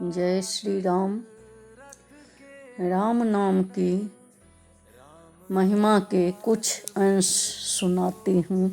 जय श्री राम। राम नाम की महिमा के कुछ अंश सुनाती हूँ।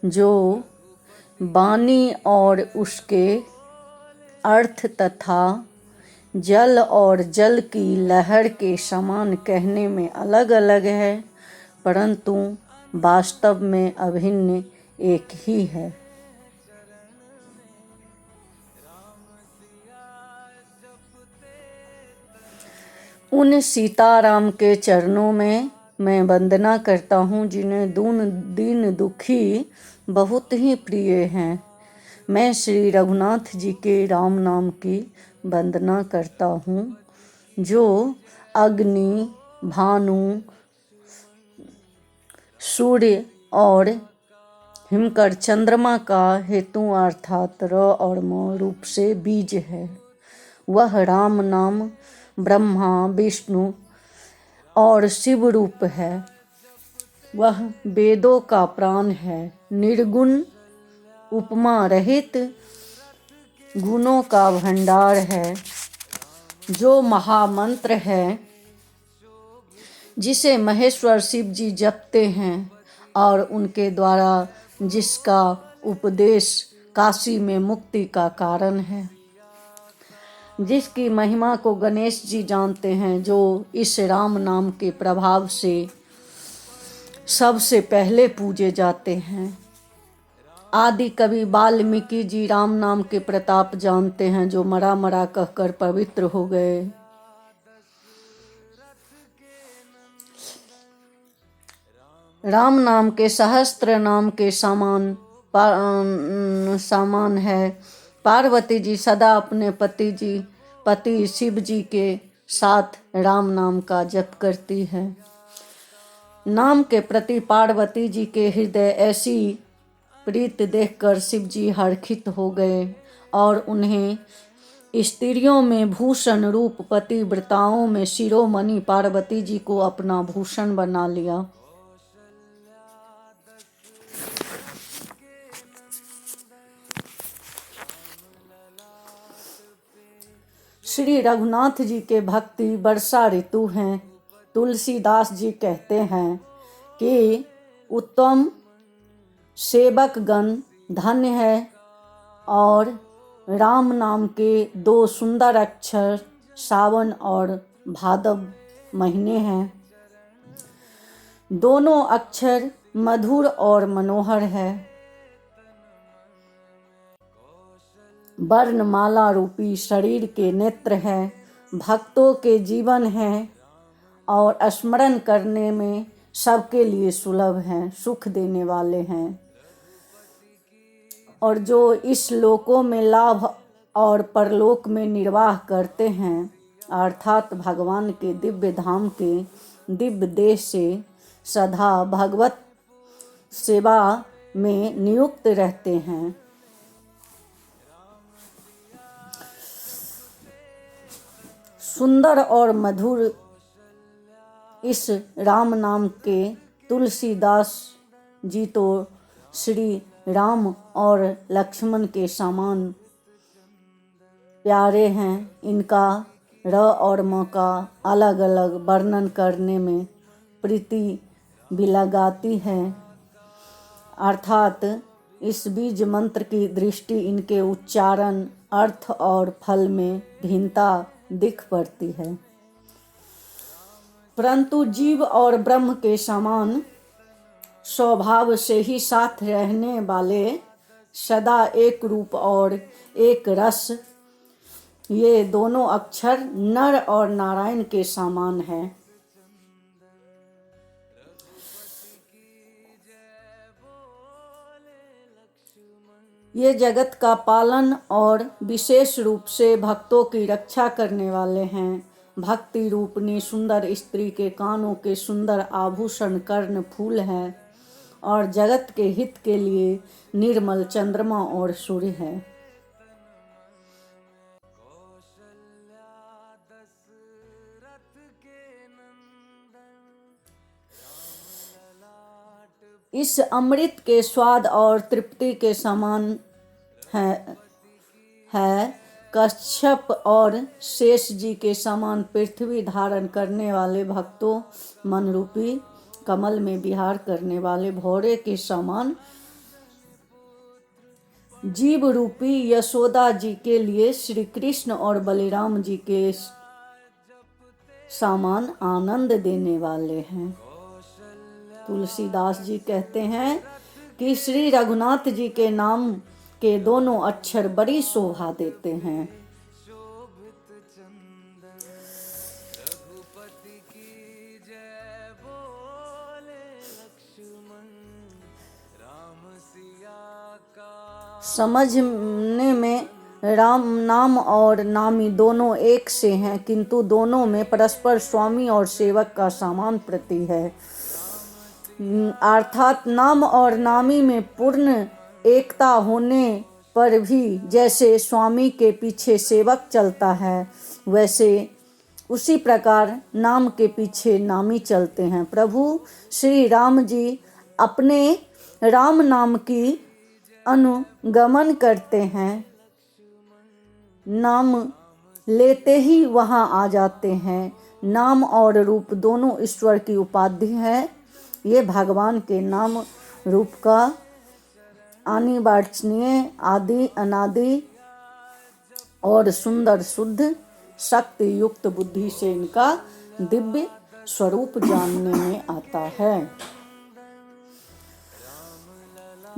जो वाणी और उसके अर्थ तथा जल और जल की लहर के समान कहने में अलग अलग है, परंतु वास्तव में अभिन्न एक ही है। उन सीताराम के चरणों में मैं वंदना करता हूँ जिन्हें दीन दुखी बहुत ही प्रिय हैं। मैं श्री रघुनाथ जी के राम नाम की वंदना करता हूँ, जो अग्नि, भानु, सूर्य और हिमकर चंद्रमा का हेतु अर्थात र और म रूप से बीज है। वह राम नाम ब्रह्मा, विष्णु और शिव रूप है। वह वेदों का प्राण है, निर्गुण, उपमा रहित, गुणों का भंडार है, जो महामंत्र है जिसे महेश्वर शिव जी जपते हैं और उनके द्वारा जिसका उपदेश काशी में मुक्ति का कारण है। जिसकी महिमा को गणेश जी जानते हैं, जो इस राम नाम के प्रभाव से सबसे पहले पूजे जाते हैं। आदि कवि वाल्मीकि जी राम नाम के प्रताप जानते हैं, जो मरा मरा कहकर पवित्र हो गए। राम नाम के सहस्त्र नाम के समान है। पार्वती जी सदा अपने पति शिव जी के साथ राम नाम का जप करती है। नाम के प्रति पार्वती जी के हृदय ऐसी प्रीत देखकर शिव जी हर्षित हो गए और उन्हें स्त्रियों में भूषण रूप पतिव्रताओं में शिरोमणि पार्वती जी को अपना भूषण बना लिया। श्री रघुनाथ जी के भक्ति वर्षा ऋतु हैं। तुलसीदास जी कहते हैं कि उत्तम सेवक गण धन्य है और राम नाम के दो सुंदर अक्षर सावन और भादव महीने हैं। दोनों अक्षर मधुर और मनोहर है। वर्णमाला रूपी शरीर के नेत्र है, भक्तों के जीवन है और स्मरण करने में सबके लिए सुलभ हैं, सुख देने वाले हैं। और जो इस लोकों में लाभ और परलोक में निर्वाह करते हैं, अर्थात भगवान के दिव्य धाम के दिव्य देश से सदा भगवत सेवा में नियुक्त रहते हैं। सुंदर और मधुर इस राम नाम के तुलसीदास जी तो श्री राम और लक्ष्मण के समान प्यारे हैं। इनका र और म का अलग अलग वर्णन करने में प्रीति भी लगाती है, अर्थात इस बीज मंत्र की दृष्टि इनके उच्चारण, अर्थ और फल में भिन्नता दिख पड़ती है, परंतु जीव और ब्रह्म के समान स्वभाव से ही साथ रहने वाले, सदा एक रूप और एक रस, ये दोनों अक्षर नर और नारायण के समान है। ये जगत का पालन और विशेष रूप से भक्तों की रक्षा करने वाले हैं। भक्ति रूपनी सुंदर स्त्री के कानों के सुंदर आभूषण कर्ण फूल हैं और जगत के हित के लिए निर्मल चंद्रमा और सूर्य है। इस अमृत के स्वाद और तृप्ति के समान है कश्यप और शेष जी के समान पृथ्वी धारण करने वाले भक्तों, मन रूपी कमल में विहार करने वाले भौरे के समान जीव रूपी यशोदा जी के लिए श्री कृष्ण और बलराम जी के समान आनंद देने वाले हैं। तुलसीदास जी कहते हैं कि श्री रघुनाथ जी के नाम के दोनों अक्षर बड़ी शोभा देते हैं। समझने में राम नाम और नामी दोनों एक से हैं, किंतु दोनों में परस्पर स्वामी और सेवक का समान प्रति है। अर्थात नाम और नामी में पूर्ण एकता होने पर भी जैसे स्वामी के पीछे सेवक चलता है, वैसे उसी प्रकार नाम के पीछे नामी चलते हैं। प्रभु श्री राम जी अपने राम नाम की अनुगमन करते हैं, नाम लेते ही वहाँ आ जाते हैं। नाम और रूप दोनों ईश्वर की उपाधि है। ये भगवान के नाम रूप का अनिर्वचनीय, आदि अनादि और सुंदर शुद्ध शक्ति युक्त बुद्धि से इनका दिव्य स्वरूप जानने में आता है।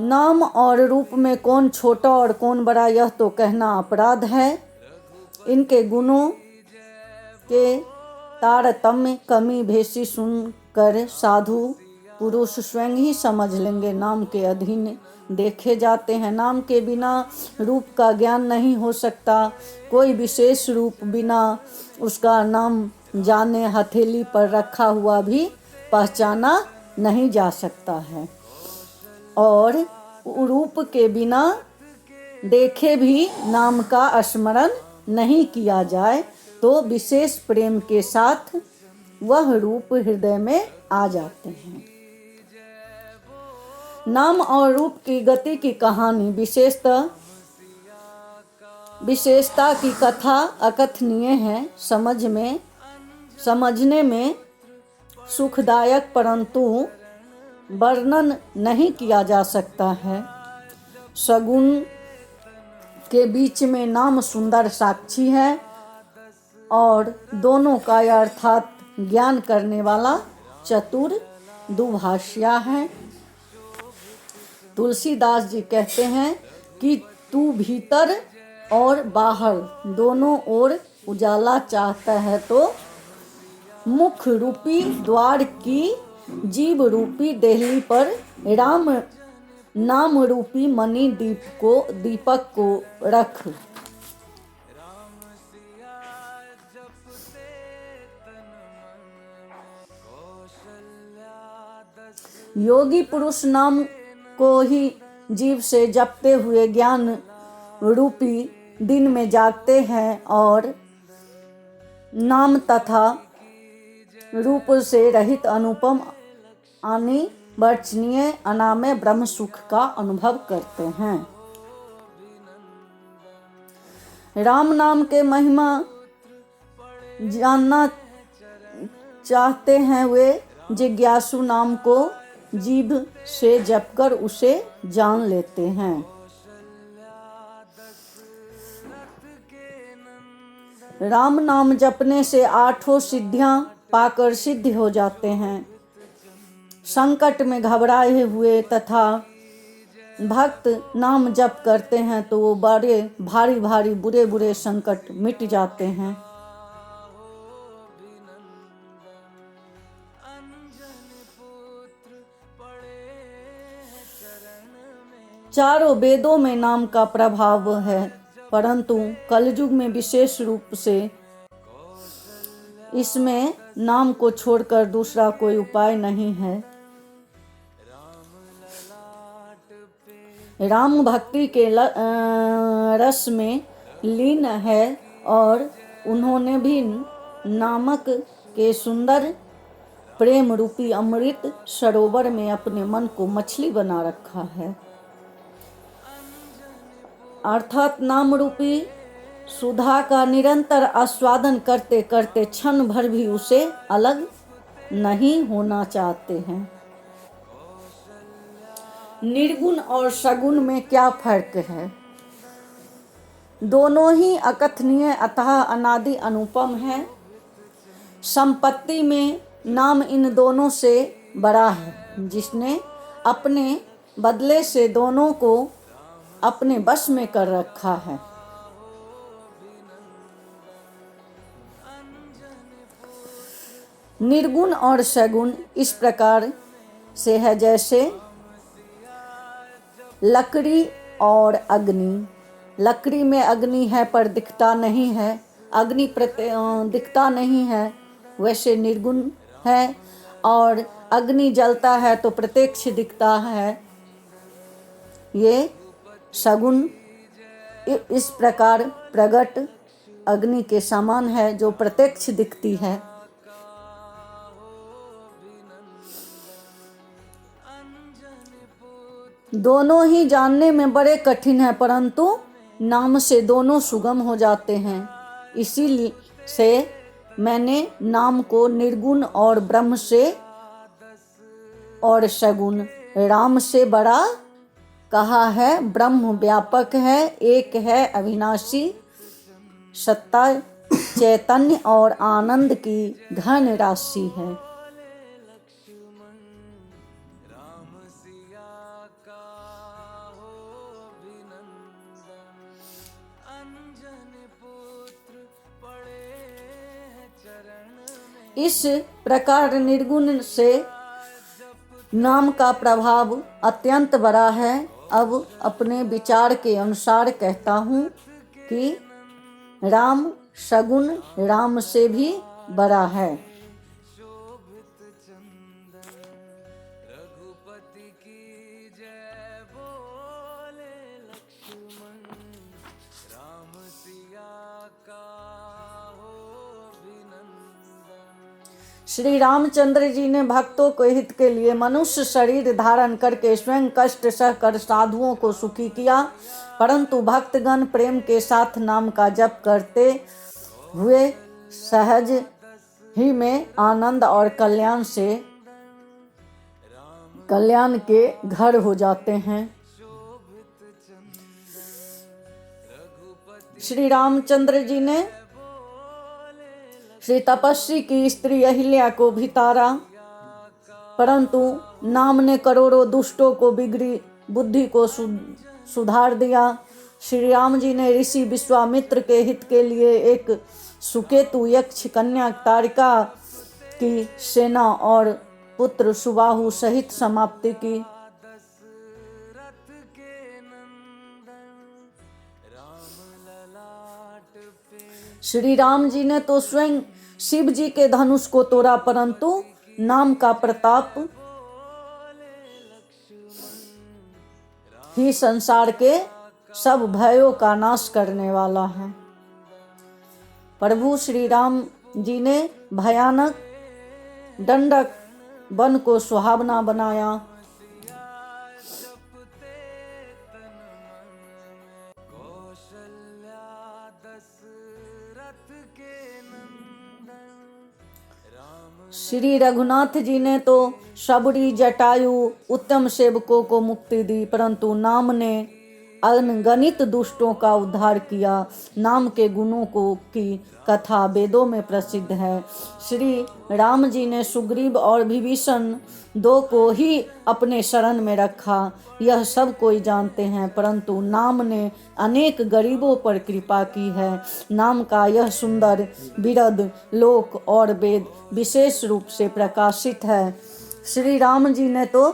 नाम और रूप में कौन छोटा और कौन बड़ा, यह तो कहना अपराध है। इनके गुणों के तारतम्य कमी भेषी सुनकर साधु पुरुष स्वयं ही समझ लेंगे। नाम के अधीन देखे जाते हैं। नाम के बिना रूप का ज्ञान नहीं हो सकता। कोई विशेष रूप बिना उसका नाम जाने हथेली पर रखा हुआ भी पहचाना नहीं जा सकता है, और रूप के बिना देखे भी नाम का स्मरण नहीं किया जाए तो विशेष प्रेम के साथ वह रूप हृदय में आ जाते हैं। नाम और रूप की गति की कहानी, विशेषता की कथा अकथनीय है। समझने में सुखदायक, परंतु वर्णन नहीं किया जा सकता है। सगुण के बीच में नाम सुंदर साक्षी है और दोनों का अर्थात ज्ञान करने वाला चतुर दुभाषिया है। तुलसीदास जी कहते हैं कि तू भीतर और बाहर दोनों ओर उजाला चाहता है तो मुख रूपी द्वार की जीव रूपी देहली पर राम नाम रूपी मणि दीपक को रख। योगी पुरुष नाम को ही जीव से जपते हुए ज्ञान रूपी दिन में जागते हैं और नाम तथा रूप से रहित अनुपम अनिर्वचनीय अनामय ब्रह्म सुख का अनुभव करते हैं। राम नाम के महिमा जानना चाहते हैं वे जिज्ञासु नाम को जीभ से जपकर उसे जान लेते हैं। राम नाम जपने से 8 सिद्धियां पाकर सिद्ध हो जाते हैं। संकट में घबराए हुए तथा भक्त नाम जप करते हैं तो वो बड़े भारी भारी बुरे बुरे संकट मिट जाते हैं। चारों वेदों में नाम का प्रभाव है, परंतु कलयुग में विशेष रूप से इसमें नाम को छोड़कर दूसरा कोई उपाय नहीं है। राम भक्ति के रस में लीन है और उन्होंने भी नामक के सुंदर प्रेम रूपी अमृत सरोवर में अपने मन को मछली बना रखा है। अर्थात नाम रूपी सुधा का निरंतर आस्वादन करते करते क्षण भर भी उसे अलग नहीं होना चाहते हैं। निर्गुण और सगुण में क्या फर्क है? दोनों ही अकथनीय अतः अनादि अनुपम है। संपत्ति में नाम इन दोनों से बड़ा है, जिसने अपने बदले से दोनों को अपने बस में कर रखा है। निर्गुण और सगुण इस प्रकार से है जैसे लकड़ी और अग्नि। लकड़ी में अग्नि है पर दिखता नहीं है, अग्नि दिखता नहीं है, वैसे निर्गुण है। और अग्नि जलता है तो प्रत्यक्ष दिखता है, ये सगुण इस प्रकार प्रगट अग्नि के समान है जो प्रत्यक्ष दिखती है। दोनों ही जानने में बड़े कठिन है, परंतु नाम से दोनों सुगम हो जाते हैं। इसीलिए से मैंने नाम को निर्गुण और ब्रह्म से और सगुण राम से बड़ा कहा है। ब्रह्म व्यापक है, एक है, अविनाशी, सत्ता, चैतन्य और आनंद की घन राशि है। इस प्रकार निर्गुण से नाम का प्रभाव अत्यंत बड़ा है। अब अपने विचार के अनुसार कहता हूँ कि राम सगुण राम से भी बड़ा है। श्री रामचंद्र जी ने भक्तों के हित के लिए मनुष्य शरीर धारण करके स्वयं कष्ट सहकर साधुओं को सुखी किया, परंतु भक्तगण प्रेम के साथ नाम का जप करते हुए सहज ही में आनंद और कल्याण के घर हो जाते हैं। श्री रामचंद्र जी ने श्री तपस्वी की स्त्री अहिल्या को भी तारा, परंतु नाम ने करोड़ों दुष्टों को बिगड़ी बुद्धि को सुधार दिया। श्री राम जी ने ऋषि विश्वामित्र के हित के लिए एक सुकेतु यक्ष कन्या तारिका की सेना और पुत्र सुबाहु सहित समाप्ति की। श्री राम जी ने तो स्वयं शिव जी के धनुष को तोड़ा, परंतु नाम का प्रताप ही संसार के सब भयों का नाश करने वाला है। प्रभु श्री राम जी ने भयानक दंडक वन को सुहावना बनाया। श्री रघुनाथ जी ने तो शबरी जटायु उत्तम सेवकों को मुक्ति दी, परंतु नाम ने अनगणित दुष्टों का उद्धार किया। नाम के गुणों को की कथा वेदों में प्रसिद्ध है। श्री राम जी ने सुग्रीव और विभीषण दो को ही अपने शरण में रखा, यह सब कोई जानते हैं, परंतु नाम ने अनेक गरीबों पर कृपा की है। नाम का यह सुंदर बिरद लोक और वेद विशेष रूप से प्रकाशित है। श्री राम जी ने तो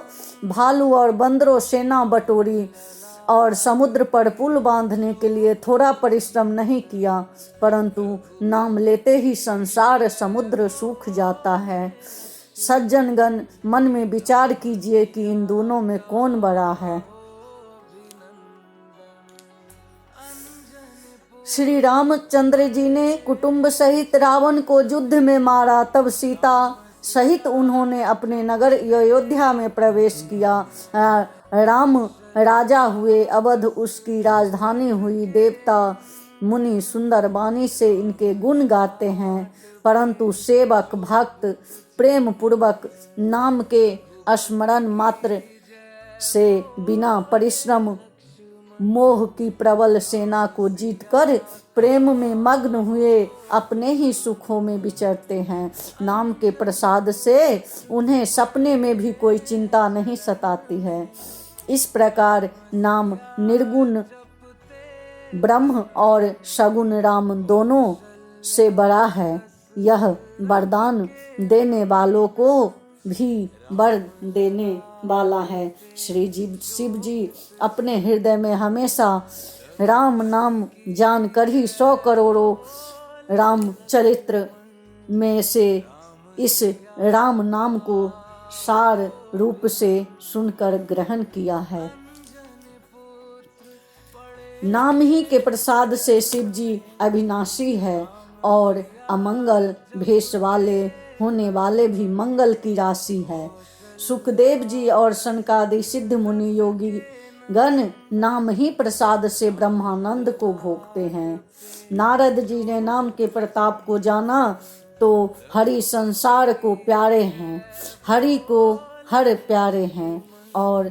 भालू और बंदरों सेना बटोरी और समुद्र पर पुल बांधने के लिए थोड़ा परिश्रम नहीं किया, परंतु नाम लेते ही संसार समुद्र सूख जाता है। सज्जनगण, मन में विचार कीजिए कि इन दोनों में कौन बड़ा है। श्री रामचंद्र जी ने कुटुंब सहित रावण को युद्ध में मारा, तब सीता सहित उन्होंने अपने नगर अयोध्या में प्रवेश किया। राम राजा हुए, अवध उसकी राजधानी हुई। देवता मुनि सुंदर वाणी से इनके गुण गाते हैं, परंतु सेवक भक्त प्रेम पूर्वक नाम के स्मरण मात्र से बिना परिश्रम मोह की प्रबल सेना को जीतकर प्रेम में मग्न हुए अपने ही सुखों में विचरते हैं। नाम के प्रसाद से उन्हें सपने में भी कोई चिंता नहीं सताती है। इस प्रकार नाम निर्गुण ब्रह्म और सगुण राम दोनों से बड़ा है। यह वरदान देने वालों को भी वर देने वाला है। श्री शिव जी अपने हृदय में हमेशा राम नाम जानकर ही 100 करोड़ों राम चरित्र में से इस राम नाम को सार रूप से सुनकर ग्रहण किया है। नाम ही के प्रसाद से शिव जी अविनाशी है और अमंगल भेष वाले होने वाले भी मंगल की राशि है। सुखदेव जी और सनकादि सिद्ध मुनि योगी गण नाम ही प्रसाद से ब्रह्मानंद को भोगते हैं। नारद जी ने नाम के प्रताप को जाना तो हरि संसार को प्यारे हैं, हरि को हर प्यारे हैं। और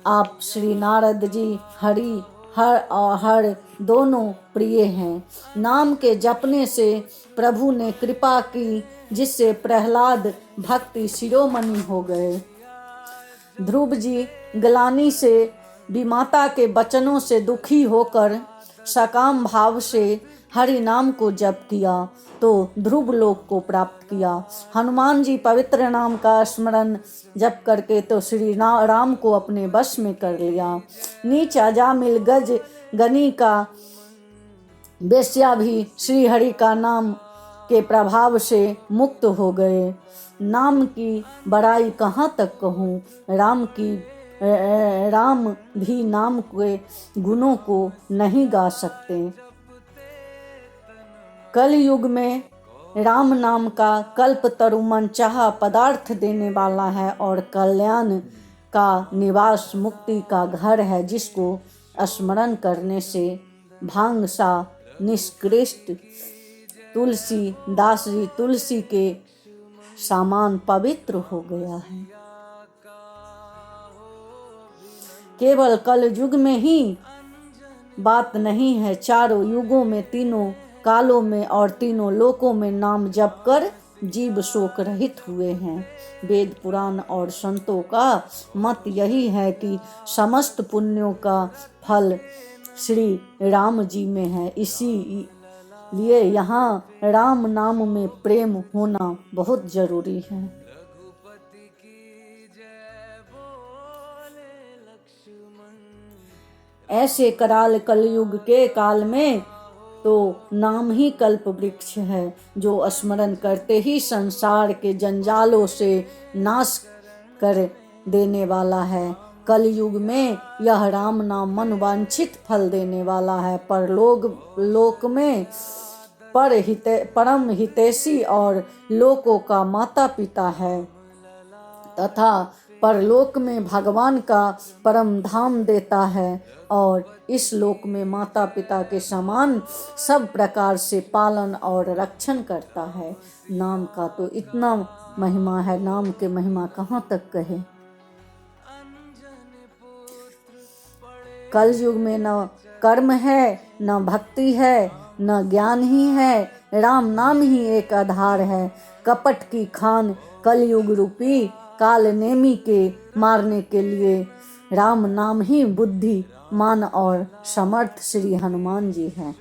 आप श्री नारद जी हरि हर और हर दोनों प्रिय हैं। नाम के जपने से प्रभु ने कृपा की, जिससे प्रहलाद भक्ति शिरोमणि हो गए। ध्रुव जी ग्लानि से विमाता के वचनों से दुखी होकर सकाम भाव से हरि नाम को जप किया तो ध्रुव लोक को प्राप्त किया। हनुमान जी पवित्र नाम का स्मरण जप करके तो श्री राम को अपने वश में कर लिया। नीच अजामिल गज गनी का वेश्या भी श्री हरि का नाम के प्रभाव से मुक्त हो गए। नाम की बड़ाई कहाँ तक कहूँ, राम भी नाम के गुणों को नहीं गा सकते। कल युग में राम नाम का कल्प तरु मनचाहा पदार्थ देने वाला है और कल्याण का निवास मुक्ति का घर है, जिसको स्मरण करने से भांग सा निष्कृष्ट तुलसी दास जी तुलसी के सामान पवित्र हो गया है। केवल कल युग में ही बात नहीं है, चारों युगों में, तीनों कालों में और तीनों लोकों में नाम जप कर जीव शोक रहित हुए हैं। वेद पुराण और संतों का मत यही है कि समस्त पुण्यों का फल श्री राम जी में है। इसीलिए यहाँ राम नाम में प्रेम होना बहुत जरूरी है। ऐसे कराल कलयुग के काल में तो नाम ही कल्प वृक्ष है, जो स्मरण करते ही संसार के जंजालों से नाश कर देने वाला है। कलयुग में यह राम नाम मनवांछित फल देने वाला है। लोक में परम हितैषी और लोकों का माता पिता है तथा परलोक में भगवान का परम धाम देता है और इस लोक में माता पिता के समान सब प्रकार से पालन और रक्षण करता है। नाम का तो इतना महिमा है, नाम के महिमा कहाँ तक कहे। कल युग में न कर्म है, न भक्ति है, न ज्ञान ही है, राम नाम ही एक आधार है। कपट की खान कलयुग रूपी काल नेमी के मारने के लिए राम नाम ही बुद्धि मान और समर्थ श्री हनुमान जी हैं।